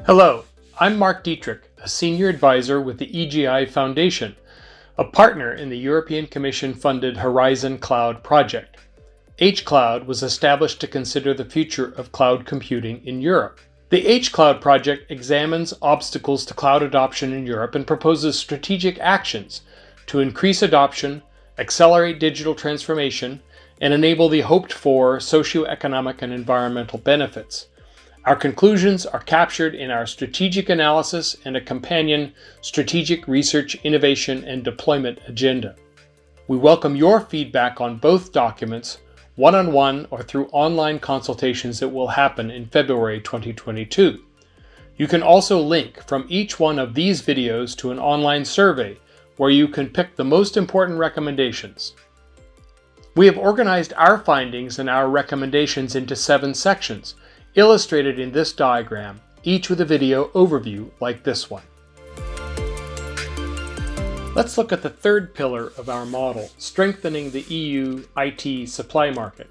Hello, I'm Mark Dietrich, a senior advisor with the EGI Foundation, a partner in the European Commission-funded Horizon Cloud project. H-Cloud was established to consider the future of cloud computing in Europe. The H-Cloud project examines obstacles to cloud adoption in Europe and proposes strategic actions to increase adoption, accelerate digital transformation, and enable the hoped-for socioeconomic and environmental benefits. Our conclusions are captured in our strategic analysis and a companion strategic research, innovation, and deployment agenda. We welcome your feedback on both documents, one-on-one or through online consultations that will happen in February 2022. You can also link from each one of these videos to an online survey where you can pick the most important recommendations. We have organized our findings and our recommendations into 7 sections, illustrated in this diagram, each with a video overview like this one. Let's look at the third pillar of our model, strengthening the EU IT supply market.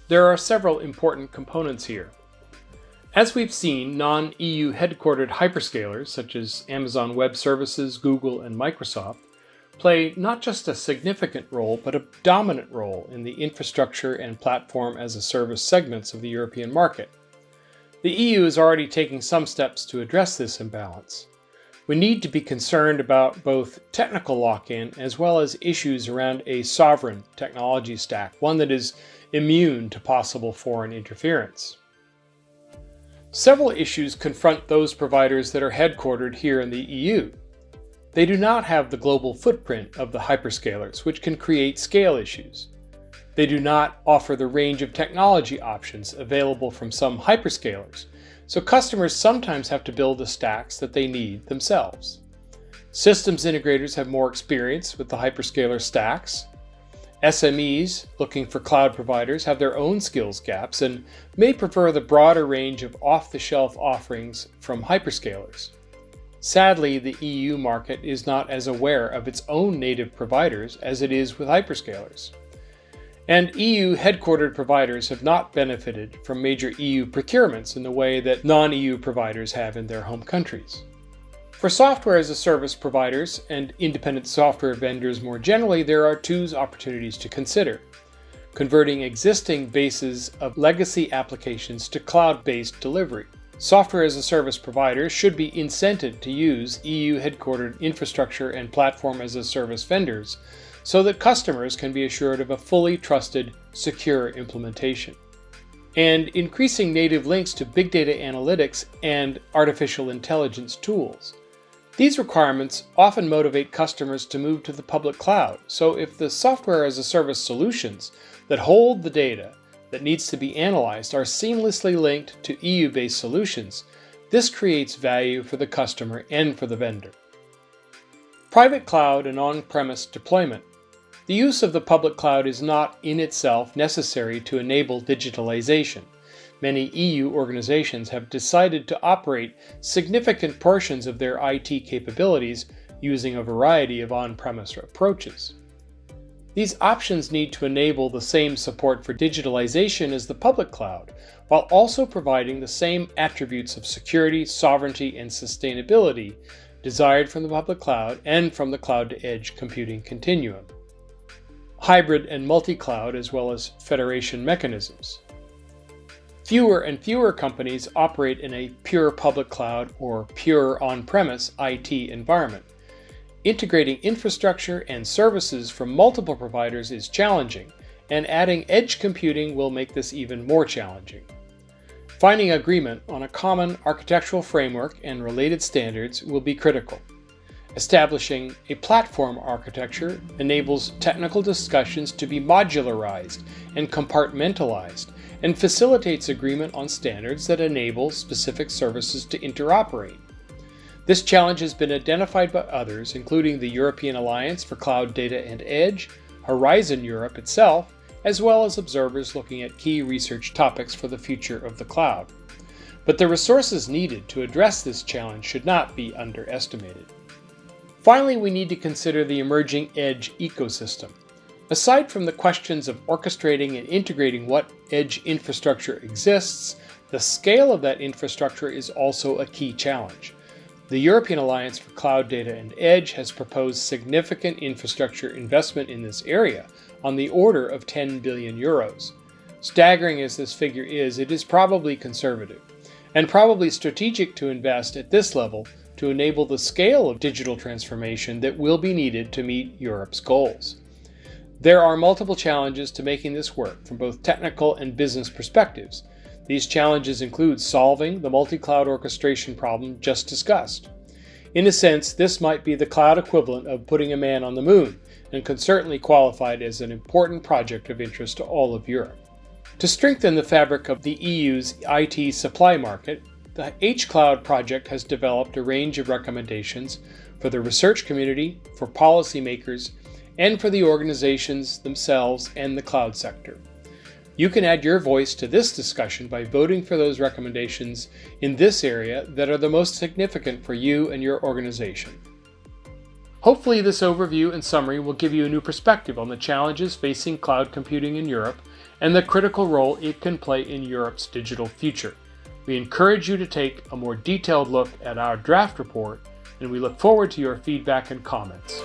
There are several important components here. As we've seen, non-EU headquartered hyperscalers such as Amazon Web Services, Google, and Microsoft play not just a significant role, but a dominant role in the infrastructure and platform as a service segments of the European market. The EU is already taking some steps to address this imbalance. We need to be concerned about both technical lock-in as well as issues around a sovereign technology stack, one that is immune to possible foreign interference. Several issues confront those providers that are headquartered here in the EU. They do not have the global footprint of the hyperscalers, which can create scale issues. They do not offer the range of technology options available from some hyperscalers, so customers sometimes have to build the stacks that they need themselves. Systems integrators have more experience with the hyperscaler stacks. SMEs looking for cloud providers have their own skills gaps and may prefer the broader range of off-the-shelf offerings from hyperscalers. Sadly, the EU market is not as aware of its own native providers as it is with hyperscalers. And EU headquartered providers have not benefited from major EU procurements in the way that non-EU providers have in their home countries. For software as a service providers and independent software vendors more generally, there are 2 opportunities to consider: converting existing bases of legacy applications to cloud-based delivery. Software as a service providers should be incented to use EU headquartered infrastructure and platform as a service vendors so that customers can be assured of a fully trusted, secure implementation. And increasing native links to big data analytics and artificial intelligence tools. These requirements often motivate customers to move to the public cloud, so if the software as a service solutions that hold the data that needs to be analyzed are seamlessly linked to EU-based solutions, this creates value for the customer and for the vendor. Private cloud and on-premise deployment. The use of the public cloud is not in itself necessary to enable digitalization. Many EU organizations have decided to operate significant portions of their IT capabilities using a variety of on-premise approaches. These options need to enable the same support for digitalization as the public cloud, while also providing the same attributes of security, sovereignty, and sustainability desired from the public cloud and from the cloud-to-edge computing continuum. Hybrid and multi-cloud as well as federation mechanisms. Fewer and fewer companies operate in a pure public cloud or pure on-premise IT environment. Integrating infrastructure and services from multiple providers is challenging, and adding edge computing will make this even more challenging. Finding agreement on a common architectural framework and related standards will be critical. Establishing a platform architecture enables technical discussions to be modularized and compartmentalized, and facilitates agreement on standards that enable specific services to interoperate. This challenge has been identified by others, including the European Alliance for Cloud Data and Edge, Horizon Europe itself, as well as observers looking at key research topics for the future of the cloud. But the resources needed to address this challenge should not be underestimated. Finally, we need to consider the emerging edge ecosystem. Aside from the questions of orchestrating and integrating what edge infrastructure exists, The scale of that infrastructure is also a key challenge. The European Alliance for Cloud Data and Edge has proposed significant infrastructure investment in this area, on the order of 10 billion euros. Staggering as this figure is, it is probably conservative, and probably strategic to invest at this level to enable the scale of digital transformation that will be needed to meet Europe's goals. There are multiple challenges to making this work from both technical and business perspectives. These challenges include solving the multi-cloud orchestration problem just discussed. In a sense, this might be the cloud equivalent of putting a man on the moon, and can certainly qualify as an important project of interest to all of Europe. To strengthen the fabric of the EU's IT supply market, the H-Cloud project has developed a range of recommendations for the research community, for policymakers, and for the organizations themselves and the cloud sector. You can add your voice to this discussion by voting for those recommendations in this area that are the most significant for you and your organization. Hopefully this overview and summary will give you a new perspective on the challenges facing cloud computing in Europe and the critical role it can play in Europe's digital future. We encourage you to take a more detailed look at our draft report, and we look forward to your feedback and comments.